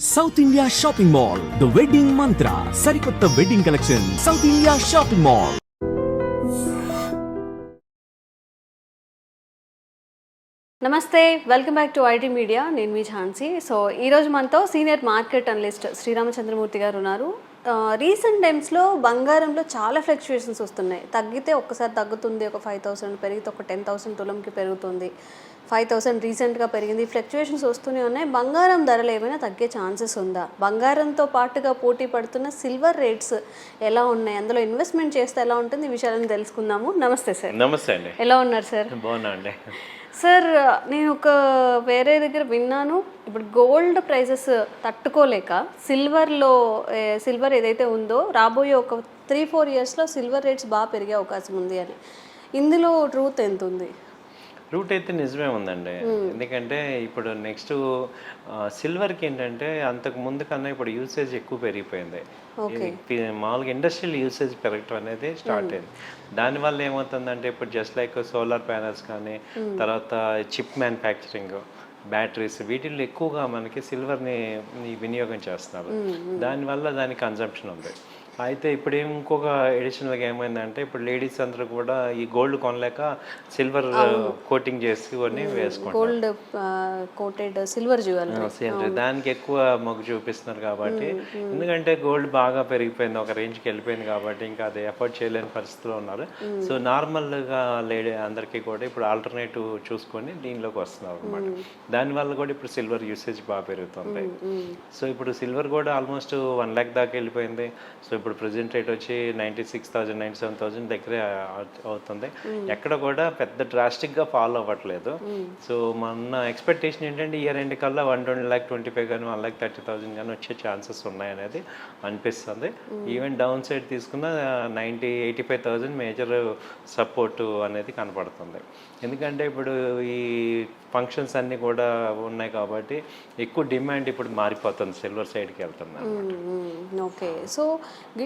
South India shopping mall the wedding Mantra సరికొత్త wedding collection South India shopping mall. నమస్తే, welcome back to IT media. నేను మీ Jhansi. So ఈరోజు మనతో సీనియర్ మార్కెట్ అనలిస్ట్ శ్రీరామచంద్రమూర్తి గారు ఉన్నారు. రీసెంట్ టైమ్స్లో బంగారంలో చాలా ఫ్లక్చుయేషన్స్ వస్తున్నాయి. తగ్గితే ఒక్కసారి తగ్గుతుంది, ఒక 5,000 పెరిగితే ఒక 10,000 తులంకి పెరుగుతుంది, 5,000 రీసెంట్గా పెరిగింది. ఫ్లక్చుయేషన్స్ వస్తూనే ఉన్నాయి. బంగారం ధరలు ఏమైనా తగ్గే ఛాన్సెస్ ఉందా? బంగారంతో పాటుగా పోటీ పడుతున్న సిల్వర్ రేట్స్ ఎలా ఉన్నాయి, అందులో ఇన్వెస్ట్మెంట్ చేస్తే ఎలా ఉంటుంది, ఈ విషయాలను తెలుసుకుందాము. నమస్తే సార్. నమస్తే అండి. ఎలా ఉన్నారు సార్? బాగున్నా అండి. సార్, నేను ఒక వేరే దగ్గర విన్నాను, ఇప్పుడు గోల్డ్ ప్రైజెస్ తట్టుకోలేక సిల్వర్ ఏదైతే ఉందో రాబోయే ఒక 3-4 ఇయర్స్లో సిల్వర్ రేట్స్ బాగా పెరిగే అవకాశం ఉంది అని. ఇందులో ట్రూత్ ఎంత ఉంది? రూట్ అయితే నిజమే ఉందండి. ఎందుకంటే ఇప్పుడు నెక్స్ట్ సిల్వర్కి ఏంటంటే అంతకు ముందు కన్నా ఇప్పుడు యూసేజ్ ఎక్కువ పెరిగిపోయింది. మామూలుగా ఇండస్ట్రియల్ యూసేజ్ పెరగటం అనేది స్టార్ట్ అయింది. దానివల్ల ఏమవుతుందంటే ఇప్పుడు జస్ట్ లైక్ సోలార్ ప్యానల్స్ కానీ, తర్వాత చిప్ మ్యానుఫ్యాక్చరింగ్, బ్యాటరీస్, వీటిల్లో ఎక్కువగా మనకి సిల్వర్ని వినియోగం చేస్తున్నారు. దానివల్ల దానికి కన్జంప్షన్ ఉంది. అయితే ఇప్పుడు ఇంకొక ఎడిషనల్గా ఏమైందంటే ఇప్పుడు లేడీస్ అందరూ కూడా ఈ గోల్డ్ కొనలేక సిల్వర్ కోటింగ్ చేసి కొన్ని వేసుకుంటారు. కోటెడ్ సిల్వర్ జ్యువెలరీ దానికి ఎక్కువ మొగ్గు చూపిస్తున్నారు కాబట్టి, ఎందుకంటే గోల్డ్ బాగా పెరిగిపోయింది, ఒక రేంజ్కి వెళ్ళిపోయింది కాబట్టి ఇంకా అది ఎఫోర్డ్ చేయలేని పరిస్థితిలో ఉన్నారు. సో నార్మల్గా లేడీ అందరికీ కూడా ఇప్పుడు ఆల్టర్నేటివ్ చూసుకొని దీనిలోకి వస్తున్నారు అనమాట. దానివల్ల కూడా ఇప్పుడు సిల్వర్ యూసేజ్ బాగా పెరుగుతుంది. సో ఇప్పుడు సిల్వర్ కూడా ఆల్మోస్ట్ 1 lakh దాకా వెళ్ళిపోయింది. సో ఇప్పుడు ప్రజెంట్ రేట్ వచ్చి 96,000 97,000 దగ్గరే అవుతుంది. ఎక్కడ కూడా పెద్ద డ్రాస్టిక్గా ఫాలో అవ్వట్లేదు. సో మన ఎక్స్పెక్టేషన్ ఏంటంటే ఇయర్ ఎండ్ కల్లా 1,25,000 కానీ 1,30,000 కానీ వచ్చే ఛాన్సెస్ ఉన్నాయనేది అనిపిస్తుంది. ఈవెన్ డౌన్ సైడ్ తీసుకున్న 85,000 మేజర్ సపోర్ట్ అనేది కనపడుతుంది. ఎందుకంటే ఇప్పుడు ఈ ఫంక్షన్స్ అన్నీ కూడా ఉన్నాయి కాబట్టి ఎక్కువ డిమాండ్ ఇప్పుడు మారిపోతుంది, సిల్వర్ సైడ్కి వెళ్తున్నాను. ఓకే, సో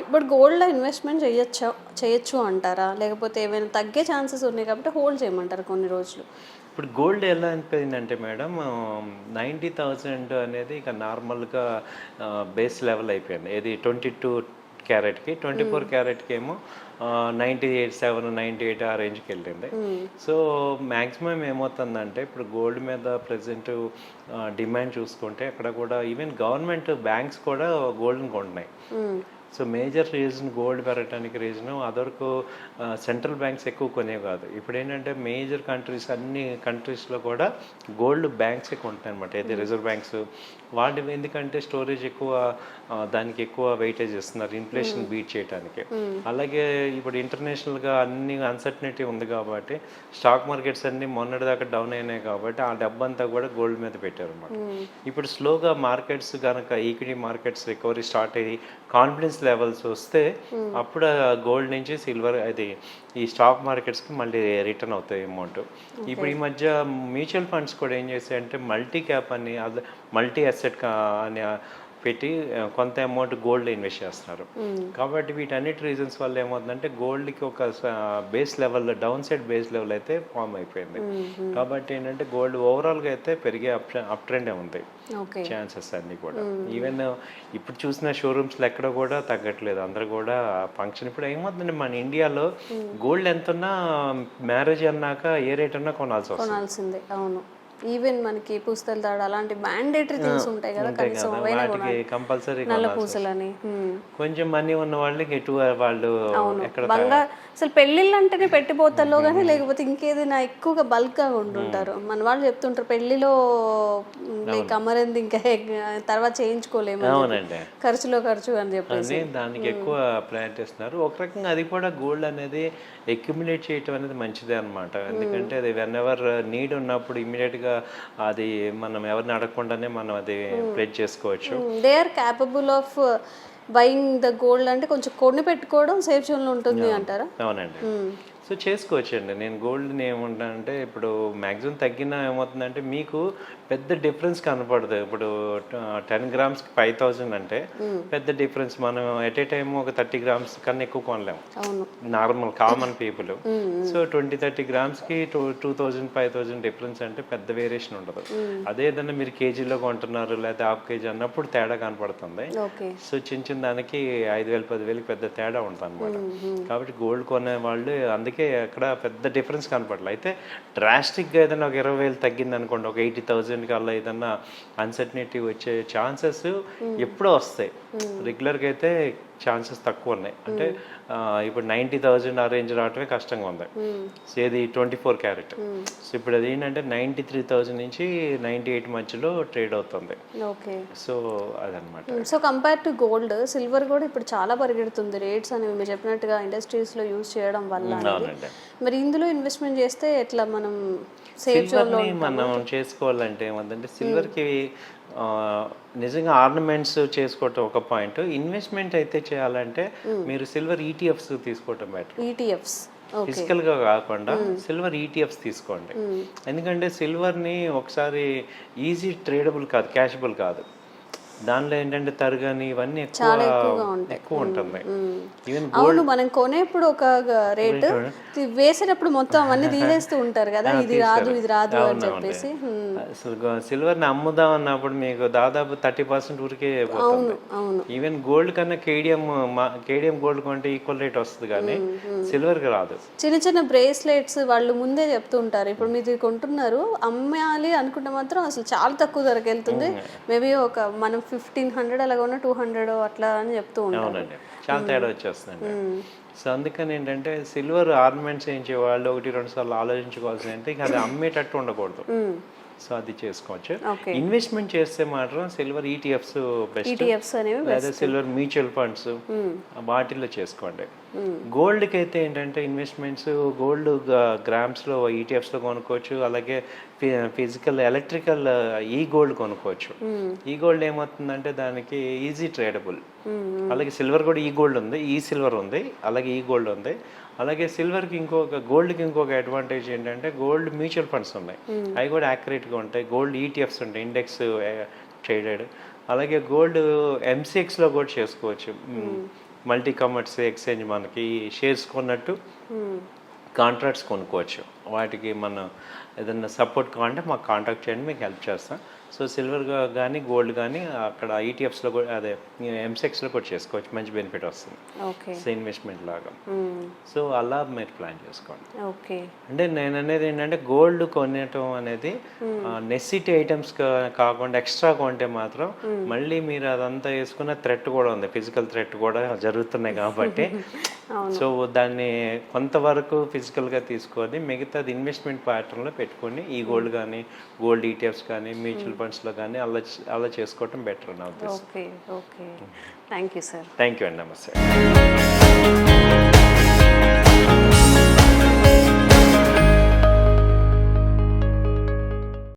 ఇప్పుడు గోల్డ్లో ఇన్వెస్ట్మెంట్ చేయొచ్చు అంటారా, లేకపోతే ఏమైనా తగ్గే ఛాన్సెస్ ఉన్నాయి కాబట్టి హోల్డ్ చేయమంటారు కొన్ని రోజులు? ఇప్పుడు గోల్డ్ ఎలా అనిపోయిందంటే మేడం, 90,000 అనేది ఇక నార్మల్గా బేస్ లెవెల్ అయిపోయింది. ఏది 22 క్యారెట్కి, 24 క్యారెట్కి ఏమో 98,700 98 ఆ రేంజ్కి వెళ్ళింది. సో మ్యాక్సిమం ఏమవుతుందంటే ఇప్పుడు గోల్డ్ మీద ప్రజెంట్ డిమాండ్ చూసుకుంటే అక్కడ కూడా ఈవెన్ గవర్నమెంట్ బ్యాంక్స్ కూడా గోల్డ్ని కొంటున్నాయి. సో మేజర్ రీజన్ గోల్డ్ పెరగడానికి రీజను అదొరకు సెంట్రల్ బ్యాంక్స్ ఎక్కువ కొనేవి కాదు. ఇప్పుడు ఏంటంటే మేజర్ కంట్రీస్, అన్ని కంట్రీస్లో కూడా గోల్డ్ బ్యాంక్స్ కొంటున్నాయి అనమాట. అయితే రిజర్వ్ బ్యాంక్స్ వాటి ఎందుకంటే స్టోరేజ్ ఎక్కువ, దానికి ఎక్కువ వెయిటేజ్ ఇస్తున్నారు ఇన్ఫ్లేషన్ బీట్ చేయడానికి. అలాగే ఇప్పుడు ఇంటర్నేషనల్గా అన్ని అన్సర్టనిటీ ఉంది కాబట్టి స్టాక్ మార్కెట్స్ అన్ని మొన్నటి దాకా డౌన్ అయినాయి కాబట్టి ఆ డబ్బంతా కూడా గోల్డ్ మీద పెట్టారు అనమాట. ఇప్పుడు స్లోగా మార్కెట్స్ కనుక ఈక్విటీ మార్కెట్స్ రికవరీ స్టార్ట్ అయ్యి కాన్ఫిడెన్స్ లెవెల్స్ వస్తే అప్పుడు గోల్డ్ నుంచి సిల్వర్ అది ఈ స్టాక్ మార్కెట్స్కి మళ్ళీ రిటర్న్ అవుతాయి అమౌంట్. ఇప్పుడు ఈ మధ్య మ్యూచువల్ ఫండ్స్ కూడా ఏం చేస్తాయంటే మల్టీ క్యాప్ అని, మల్టీ అసెట్ అని పెట్టి కొంత అమౌంట్ గోల్డ్ ఇన్వెస్ట్ చేస్తున్నారు. కాబట్టి వీటన్నిటి రీజన్స్ వల్ల ఏమవుతుందంటే గోల్డ్కి ఒక base level, down side base level అయితే ఫామ్ అయిపోయింది. కాబట్టి ఏంటంటే గోల్డ్ ఓవరాల్గా అయితే పెరిగే అప్ ట్రెండే ఉంది ఛాన్సెస్ అన్నీ కూడా. ఈవెన్ ఇప్పుడు చూసిన షోరూమ్స్లో ఎక్కడ కూడా తగ్గట్లేదు, అందరూ కూడా ఫంక్షన్. ఇప్పుడు ఏమవుతుందంటే మన ఇండియాలో గోల్డ్ ఎంతున్నా మ్యారేజ్ అన్నాక ఏ రేట్ అన్నా కొనాల్సిందే. అవును, ఈవెన్ మనకి పూస్తల తాడు అలాంటి మ్యాండేటరీ థింగ్స్ ఉంటాయి కదా, కంపల్సరీ నల్ల పూసలని. కొంచెం మనీ ఉన్న వాళ్ళకి ఎటు వాళ్ళు అసలు పెళ్ళిళ్ళు అంటేనే పెట్టిపోతాలో కానీ లేకపోతే ఇంకేదైనా ఎక్కువగా బల్క్ గా ఉంటుంటారు. మన వాళ్ళు చెప్తుంటారు పెళ్లిలో కమరింది ఇంకా తర్వాత చేయించుకోలేము, ఖర్చు అని చెప్పేసి దానికి ఎక్కువ ప్లాన్ చేస్తున్నారు. ఒక రకంగా అది కూడా గోల్డ్ అనేది అక్యుములేట్ చేయటం అనేది మంచిదే అనమాట. ఎందుకంటే అది వెన్ ఎవర్ నీడ్ ఉన్నప్పుడు ఇమ్మీడియట్ గా అది మనం ఎవరిని అడగకుండానే మనం అది ప్లేట్ చేసుకోవచ్చు. They are capable of buying the gold అంటే కొంచెం కొని పెట్టుకోవడం సేఫ్ జోన్లో ఉంటుంది అంటారా? అవునండి. సో చేసుకోవచ్చండి. నేను గోల్డ్ని ఏమంటానంటే ఇప్పుడు మ్యాక్సిమం తగ్గినా ఏమవుతుందంటే మీకు పెద్ద డిఫరెన్స్ కనపడదు. ఇప్పుడు 10 గ్రామ్స్కి 5000 అంటే పెద్ద డిఫరెన్స్. మనం ఎట్ ఏ టైమ్ ఒక 30 గ్రామ్స్ కన్నా ఎక్కువ కొనలేము నార్మల్ కామన్ పీపుల్. సో 20-30 గ్రామ్స్కి 2000 5000 డిఫరెన్స్ అంటే పెద్ద వేరియేషన్ ఉండదు. అదే ఏదైనా మీరు కేజీలో కొంటున్నారు లేదా హాఫ్ కేజీ అన్నప్పుడు తేడా కనపడుతుంది. సో చిన్న చిన్న దానికి 5000 10,000 పెద్ద తేడా ఉంటుంది అనమాట. కాబట్టి గోల్డ్ కొనే వాళ్ళు అందుకే అక్కడ పెద్ద డిఫరెన్స్ కనపడలేదు. అయితే డ్రాస్టిక్గా ఏదైనా ఒక 20,000 తగ్గింది అనుకోండి, ఒక 80,000 కల్లా ఏదన్నా అన్సర్టనిటీ వచ్చే ఛాన్సెస్ ఎప్పుడో వస్తాయి. రెగ్యులర్గా అయితే ఛాన్సెస్ తక్కువ ఉన్నాయి. అంటే ఇప్పుడు 90,000 ఆ రేంజ్ రావటమే కష్టంగా ఉంది. సో ఇది 24 క్యారెట్. సో ఇప్పుడు అది ఏంటంటే 93,000 నుంచి 98 మధ్యలో ట్రేడ్ అవుతుంది. ఓకే. సో అదనమాట. So compare to gold, silver కూడా ఇప్పుడు చాలా పరిగెడుతుంది రేట్స్ అనేవి మీరు చెప్పినట్టుగా ఇండస్ట్రీస్లో యూజ్ చేయడం వల్ల. మరి ఇందులో ఇన్వెస్ట్మెంట్ చేస్తే ఎట్లా మనం సిల్వర్ని మనం చేసుకోవాలంటే ఏమంటే సిల్వర్కి నిజంగా ఆర్నమెంట్స్ చేసుకోవటం ఒక పాయింట్. ఇన్వెస్ట్మెంట్ అయితే చేయాలంటే మీరు సిల్వర్ ఈటీఎఫ్స్ తీసుకోవటం బెటర్. ఈటీఎఫ్స్ ఫిజికల్గా కాకుండా సిల్వర్ ఈటీఎఫ్స్ తీసుకోండి. ఎందుకంటే సిల్వర్ని ఒకసారి ఈజీ ట్రేడబుల్ కాదు, క్యాషబుల్ కాదు. దానిలో ఏంటంటే తరగని ఇవన్నీ ఎక్కువ ఉంటుంది. ఈవెన్ అవును, మనం కొనేప్పుడు ఒక రేటు వేసేటప్పుడు మొత్తం అవన్నీ తీసేస్తూ ఉంటారు కదా, ఇది రాదు ఇది రాదు అని చెప్పేసి. అసలు సిల్వర్ని అమ్ముదాం అన్నప్పుడు మీకు దాదాపు 30% ఊరికే పోతుంది. ఈవెన్ గోల్డ్ కన్నా కేడిఎం గోల్డ్ కొంటే ఈక్వల్ రేట్ వస్తుంది కానీ సిల్వర్కి రాదు. చిన్న చిన్న బ్రేస్లెట్స్ వాళ్ళు ముందే చెప్తూ ఉంటారు. ఇప్పుడు మీరు కొంటున్నారు, అమ్మాలి అనుకుంటే మాత్రం అసలు చాలా తక్కువ ధరకి వెళ్తుంది. మేబీ ఒక మనం 1500 అలాగా ఉన్న 200 అట్లా అని చెప్తూ ఉంటారు. అవునండి, చాలా తేడా వచ్చేస్తుందండి. సో అందుకని ఏంటంటే సిల్వర్ ఆర్నమెంట్స్ వేయించే వాళ్ళు 1-2 సార్లు ఆలోచించుకోవాల్సింది అంటే ఇక అది అమ్మేటట్టు ఉండకూడదు. సో అది చేసుకోవచ్చు. ఇన్వెస్ట్మెంట్ చేస్తే మాత్రం సిల్వర్ ఈటీఎఫ్స్ బెస్ట్, లేదా సిల్వర్ మ్యూచువల్ ఫండ్స్ వాటిల్లో చేసుకోండి. గోల్డ్కి అయితే ఏంటంటే ఇన్వెస్ట్మెంట్స్ గోల్డ్ గ్రామ్స్లో ఈటీఎఫ్స్లో కొనుక్కోవచ్చు. అలాగే ఫిజికల్ ఎలక్ట్రికల్ ఈ గోల్డ్ కొనుక్కోవచ్చు. ఈ గోల్డ్ ఏమవుతుందంటే దానికి ఈజీ ట్రేడబుల్. అలాగే సిల్వర్ కూడా ఈ గోల్డ్ ఉంది, ఈ సిల్వర్ ఉంది, అలాగే ఈ గోల్డ్ ఉంది. అలాగే సిల్వర్కి గోల్డ్కి ఇంకొక అడ్వాంటేజ్ ఏంటంటే గోల్డ్ మ్యూచువల్ ఫండ్స్ ఉన్నాయి, అవి కూడా యాక్యురేట్గా ఉంటాయి. గోల్డ్ ఈటీఎఫ్స్ ఉంటాయి, ఇండెక్స్ ట్రేడెడ్. అలాగే గోల్డ్ ఎంసీఎక్స్లో కూడా చేసుకోవచ్చు. మల్టీ కమోడిటీస్ ఎక్స్చేంజ్ మనకి షేర్స్ కొన్నట్టు కాంట్రాక్ట్స్ కొనుక్కోవచ్చు. వాటికి మనం ఏదైనా సపోర్ట్ కావాలంటే మాకు కాంటాక్ట్ చేయండి, మీకు హెల్ప్ చేస్తాం. సో సిల్వర్ కానీ గోల్డ్ కానీ అక్కడ ఈటీఎఫ్స్లో కూడా అదే ఎంసెక్స్లో కూడా చేసుకోవచ్చు, మంచి బెనిఫిట్ వస్తుంది. సో ఇన్వెస్ట్మెంట్ లాగా. సో అలా మీరు ప్లాన్ చేసుకోండి. ఓకే. అంటే నేను అనేది ఏంటంటే గోల్డ్ కొనటం అనేది నెసిటీ ఐటమ్స్ కాకుండా ఎక్స్ట్రా కొంటే మాత్రం మళ్ళీ మీరు అదంతా వేసుకున్న థ్రెట్ కూడా ఉంది, ఫిజికల్ థ్రెట్ కూడా జరుగుతున్నాయి కాబట్టి. సో దాన్ని కొంతవరకు ఫిజికల్గా తీసుకొని మిగతాది ఇన్వెస్ట్మెంట్ ప్యాటర్న్లో పెట్టుకొని ఈ గోల్డ్ కానీ గోల్డ్ ఈటీఎఫ్స్ కానీ మ్యూచువల్ ఫండ్స్లో కానీ అలా చేసుకోవటం బెటర్ నా ఉద్దేశం. Okay. Okay, thank you sir. Thank you అండి, నమస్తే.